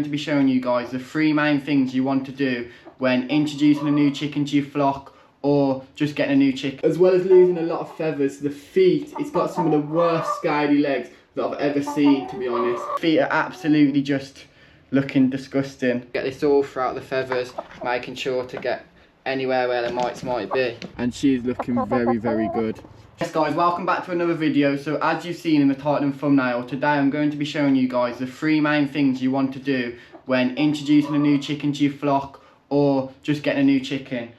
To be showing you guys the 3 main things you want to do when introducing a new chicken to your flock or just getting a new chicken. As well as losing a lot of feathers, the feet, it's got some of the worst scaly legs that I've ever seen, to be honest. Feet are absolutely just looking disgusting. Get this all throughout the feathers, making sure to get anywhere where the mites might be. And she's looking very, very good. Yes guys, welcome back to another video. So as you've seen in the title and thumbnail, today I'm going to be showing you guys the 3 main things you want to do when introducing a new chicken to your flock or just getting a new chicken.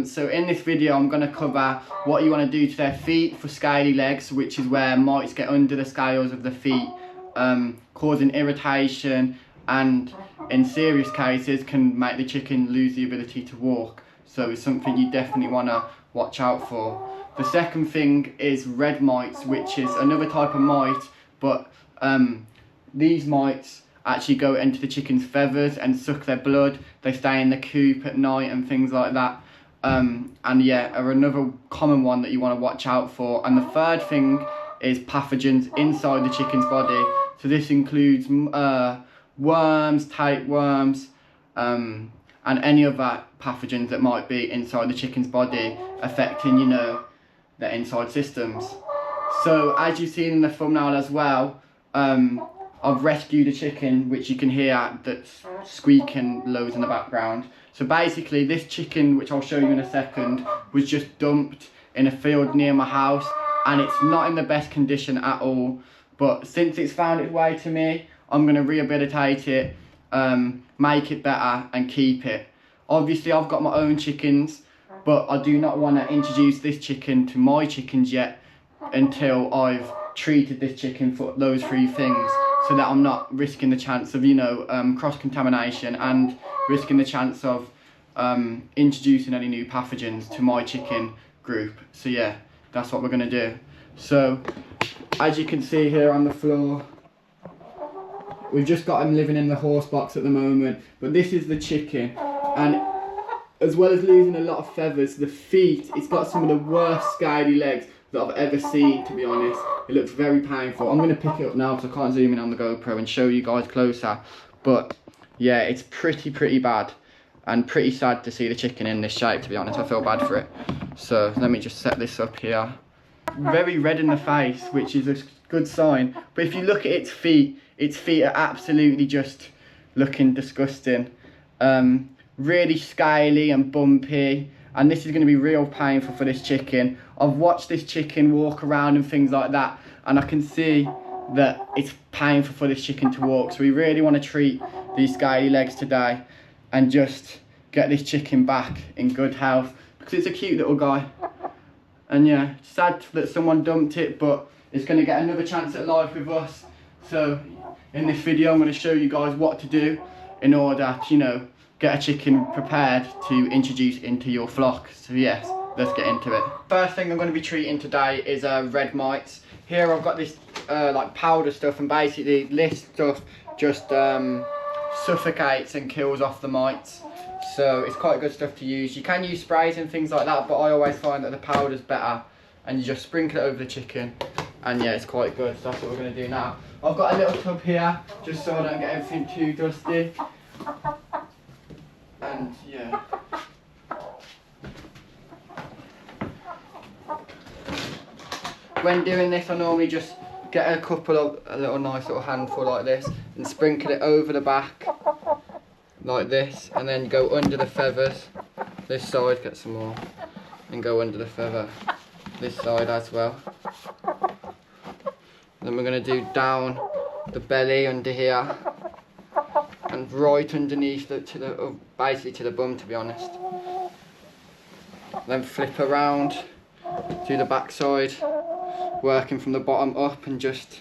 So in this video I'm going to cover what you want to do to their feet for scaly legs, which is where mites get under the scales of the feet, causing irritation, and in serious cases can make the chicken lose the ability to walk. So it's something you definitely want to watch out for. The second thing is red mites, which is another type of mite, but these mites actually go into the chicken's feathers and suck their blood. They stay in the coop at night and things like that. And yeah, are another common one that you want to watch out for. And the third thing is pathogens inside the chicken's body. So this includes worms, tapeworms, and any other pathogens that might be inside the chicken's body affecting, you know, their inside systems. So as you've seen in the thumbnail as well, I've rescued a chicken, which you can hear that's squeaking loads in the background. So basically this chicken, which I'll show you in a second, was just dumped in a field near my house, and it's not in the best condition at all. But since it's found its way to me, I'm going to rehabilitate it, make it better and keep it. Obviously I've got my own chickens, but I do not want to introduce this chicken to my chickens yet until I've treated this chicken for those 3 things, so that I'm not risking the chance of, you know, cross-contamination and risking the chance of introducing any new pathogens to my chicken group. So yeah, that's what we're going to do. So as you can see here on the floor, we've just got him living in the horse box at the moment, but this is the chicken. And as well as losing a lot of feathers, the feet, it's got some of the worst scaly legs that I've ever seen, to be honest. It looks very painful. I'm going to pick it up now because I can't zoom in on the GoPro and show you guys closer. But yeah, it's pretty bad and pretty sad to see the chicken in this shape, to be honest. I feel bad for it. So let me just set this up here. Very red in the face, which is a good sign. But if you look at its feet are absolutely just looking disgusting. Really scaly and bumpy, and this is going to be real painful for this chicken. I've watched this chicken walk around and things like that, and I can see that it's painful for this chicken to walk. So we really want to treat these scaly legs today and just get this chicken back in good health, because it's a cute little guy. And yeah, sad that someone dumped it, but it's going to get another chance at life with us. So in this video I'm going to show you guys what to do in order to, you know, get a chicken prepared to introduce into your flock. So yes, let's get into it. First thing I'm going to be treating today is red mites. Here I've got this like powder stuff, and basically this stuff just suffocates and kills off the mites. So it's quite good stuff to use. You can use sprays and things like that, but I always find that the powder's better, and you just sprinkle it over the chicken, and yeah, it's quite good. So that's what we're going to do now. I've got a little tub here just so I don't get everything too dusty. And yeah, when doing this I normally just get a little nice little handful like this and sprinkle it over the back like this, and then go under the feathers. This side, get some more, and go under the feather this side as well. Then we're going to do down the belly under here, and right underneath basically to the bum, to be honest. Then flip around to the back side, working from the bottom up and just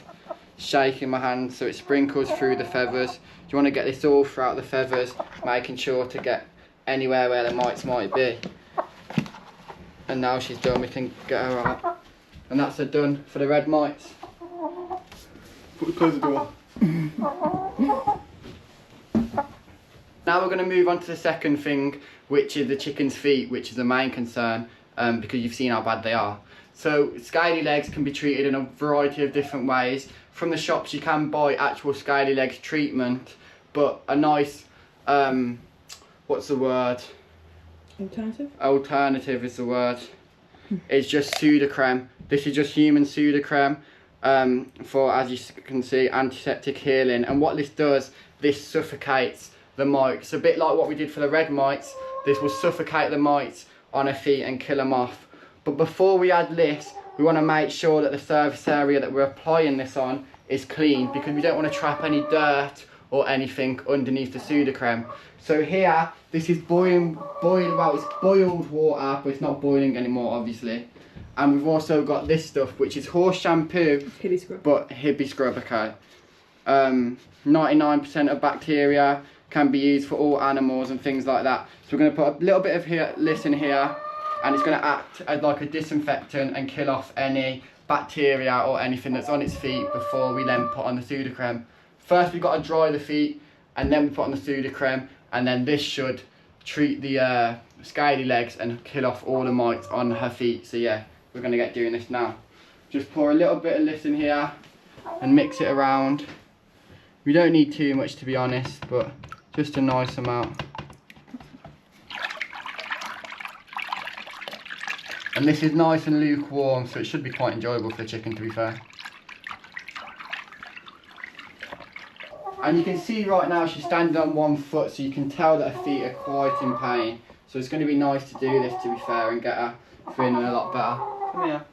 shaking my hand so it sprinkles through the feathers. You want to get this all throughout the feathers, making sure to get anywhere where the mites might be. And now she's done, we can get her out. And that's her done for the red mites. Close the door. Now we're going to move on to the second thing, which is the chicken's feet, which is the main concern, because you've seen how bad they are. So scaly legs can be treated in a variety of different ways. From the shops you can buy actual scaly legs treatment, but a nice, what's the word? Alternative? Alternative is the word. It's just Sudocrem. This is just human Sudocrem for, as you can see, antiseptic healing. And what this does, this suffocates the mites. A bit like what we did for the red mites. This will suffocate the mites on her feet and kill them off. But before we add this, we want to make sure that the surface area that we're applying this on is clean, because we don't want to trap any dirt or anything underneath the Sudocrem. So here, this is boiling, well, it's boiled water, but it's not boiling anymore, obviously. And we've also got this stuff, which is horse shampoo, Hibby scrub. but Hibby scrub, okay. 99% of bacteria can be used for all animals and things like that. So we're going to put a little bit of this in here, and it's going to act as like a disinfectant and kill off any bacteria or anything that's on its feet before we then put on the Sudocrem. First we've got to dry the feet, and then we put on the Sudocrem, and then this should treat the scaly legs and kill off all the mites on her feet. So yeah, we're going to get doing this now. Just pour a little bit of this in here and mix it around. We don't need too much, to be honest, but just a nice amount. And this is nice and lukewarm, so it should be quite enjoyable for the chicken, to be fair. And you can see right now she's standing on one foot, so you can tell that her feet are quite in pain. So it's going to be nice to do this, to be fair, and get her feeling a lot better. Come here.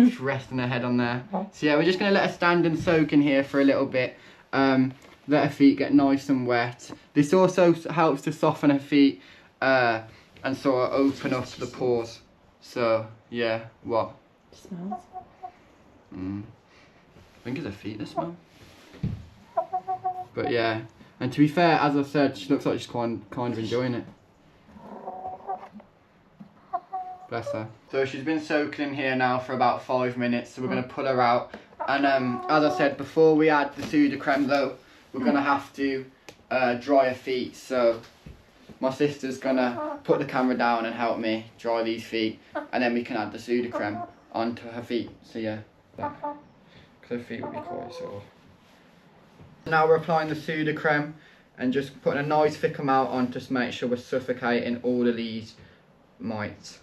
Just resting her head on there. So yeah, we're just going to let her stand and soak in here for a little bit. Let her feet get nice and wet. This also helps to soften her feet and sort of open up the pores. So yeah, what? Smells. I think it's her feet that smell. But yeah, and to be fair, as I said, she looks like she's kind of enjoying it. Bless her. So she's been soaking in here now for about 5 minutes, so we're going to pull her out. And as I said, before we add the Sudocrem though, we're going to have to dry her feet. So my sister's going to put the camera down and help me dry these feet, and then we can add the Sudocrem onto her feet. So yeah, because her feet will be quite sore. Now we're applying the Sudocrem and just putting a nice thick amount on, just to make sure we're suffocating all of these mites.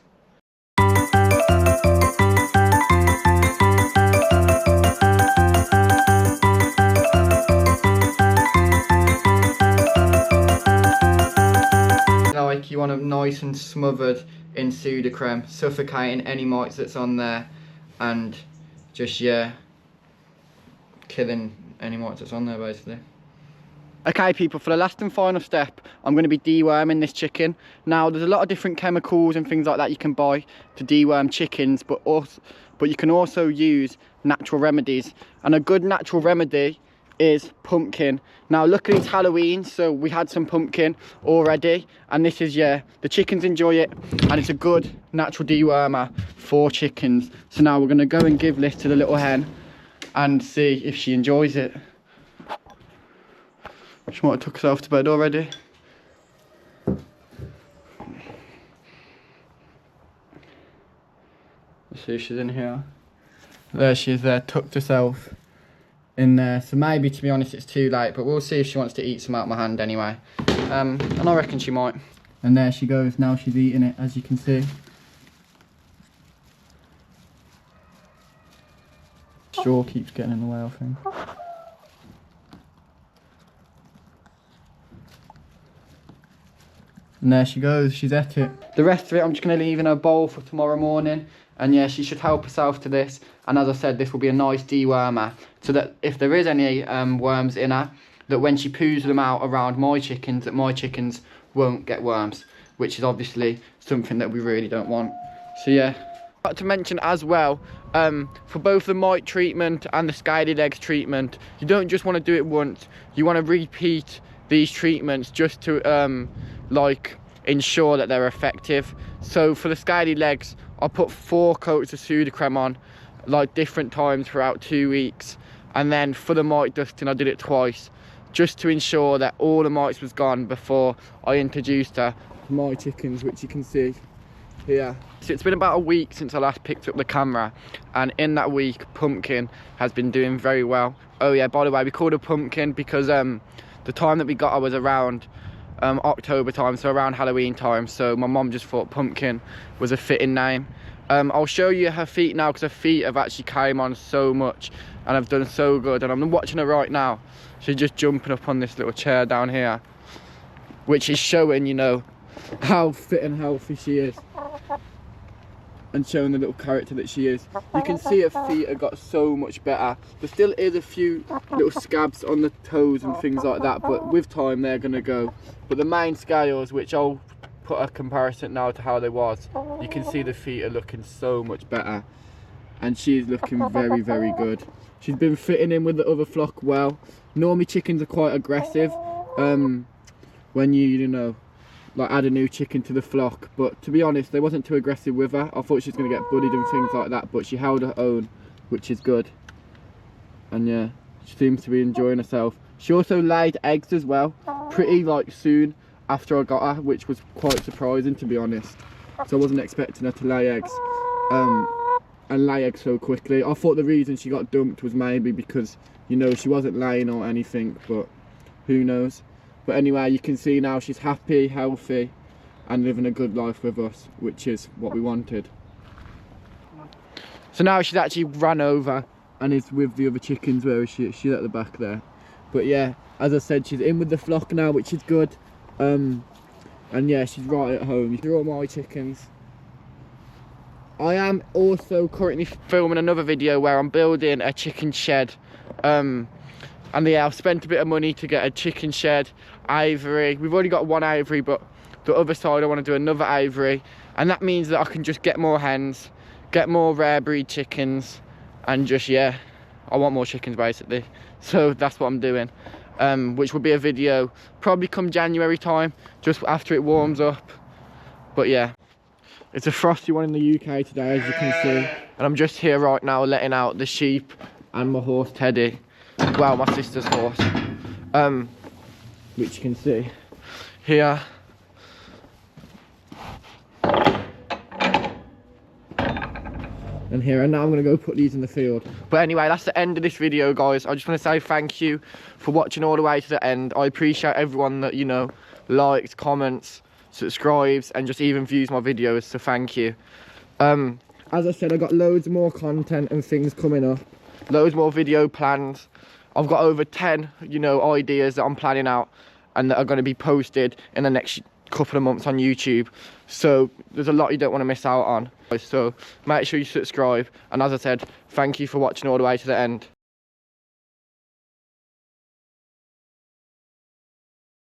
Like, you want them nice and smothered in Sudocrem, suffocating any mites that's on there, and just, yeah, killing any mites that's on there basically. Okay people, for the last and final step, I'm going to be deworming this chicken. Now there's a lot of different chemicals and things like that you can buy to deworm chickens, but you can also use natural remedies, and a good natural remedy is pumpkin. Now luckily it's Halloween, so we had some pumpkin already, and this is, yeah, the chickens enjoy it, and it's a good natural dewormer for chickens. So now we're going to go and give this to the little hen and see if she enjoys it. She might have took herself to bed already. Let's see if she's in here. There she is there, tucked herself in there. So maybe, to be honest, it's too late, but we'll see if she wants to eat some out of my hand anyway. And I reckon she might. And there she goes, now she's eating it, as you can see. Straw keeps getting in the way, I think. And there she goes, she's at it. The rest of it I'm just going to leave in her bowl for tomorrow morning. And yeah, she should help herself to this. And as I said, this will be a nice dewormer, so that if there is any worms in her, that when she poos them out around my chickens, that my chickens won't get worms, which is obviously something that we really don't want. So yeah. I'd like to mention as well, for both the mite treatment and the scaly legs treatment, you don't just want to do it once. You want to repeat these treatments just to like ensure that they're effective. So for the scaly legs, I put 4 coats of Sudocrem on, like different times throughout 2 weeks. And then for the mite dusting, I did it twice, just to ensure that all the mites was gone before I introduced her my chickens, which you can see here. So it's been about a week since I last picked up the camera, and in that week Pumpkin has been doing very well. Oh yeah, by the way, we called her Pumpkin because the time that we got her was around October time, so around Halloween time, so my mom just thought Pumpkin was a fitting name. I'll show you her feet now, because her feet have actually came on so much and have done so good, and I'm watching her right now. She's just jumping up on this little chair down here, which is showing, you know, how fit and healthy she is, and showing the little character that she is. You can see her feet have got so much better. There still is a few little scabs on the toes and things like that, but with time they're gonna go. But the main scales, which I'll put a comparison now to how they was, you can see the feet are looking so much better, and she's looking very, very good. She's been fitting in with the other flock well. Normally chickens are quite aggressive when you know, like add a new chicken to the flock, but to be honest, they wasn't too aggressive with her. I thought she was going to get bullied and things like that, but she held her own, which is good. And yeah, she seems to be enjoying herself. She also laid eggs as well, pretty like soon after I got her, which was quite surprising, to be honest. So I wasn't expecting her to lay eggs and lay eggs so quickly. I thought the reason she got dumped was maybe because, you know, she wasn't laying or anything, but who knows. But anyway, you can see now she's happy, healthy, and living a good life with us, which is what we wanted. So now she's actually ran over and is with the other chickens. Where is she? She's at the back there. But yeah, as I said, she's in with the flock now, which is good. And yeah, she's right at home. These are all my chickens. I am also currently filming another video where I'm building a chicken shed. And yeah, I've spent a bit of money to get a chicken shed, aviary. We've already got one aviary, but the other side I want to do another aviary, and that means that I can just get more hens, get more rare breed chickens, and just, yeah, I want more chickens basically. So that's what I'm doing, which will be a video probably come January time, just after it warms up. But yeah, it's a frosty one in the UK today, as you can see, and I'm just here right now letting out the sheep and my horse Teddy. Well, my sister's horse, which you can see here. And here, and now I'm going to go put these in the field. But anyway, that's the end of this video, guys. I just want to say thank you for watching all the way to the end. I appreciate everyone that, you know, likes, comments, subscribes, and just even views my videos, so thank you. As I said, I got loads more content and things coming up, loads more video plans. I've got over 10, you know, ideas that I'm planning out and that are going to be posted in the next couple of months on YouTube. So there's a lot you don't want to miss out on. So make sure you subscribe. And as I said, thank you for watching all the way to the end.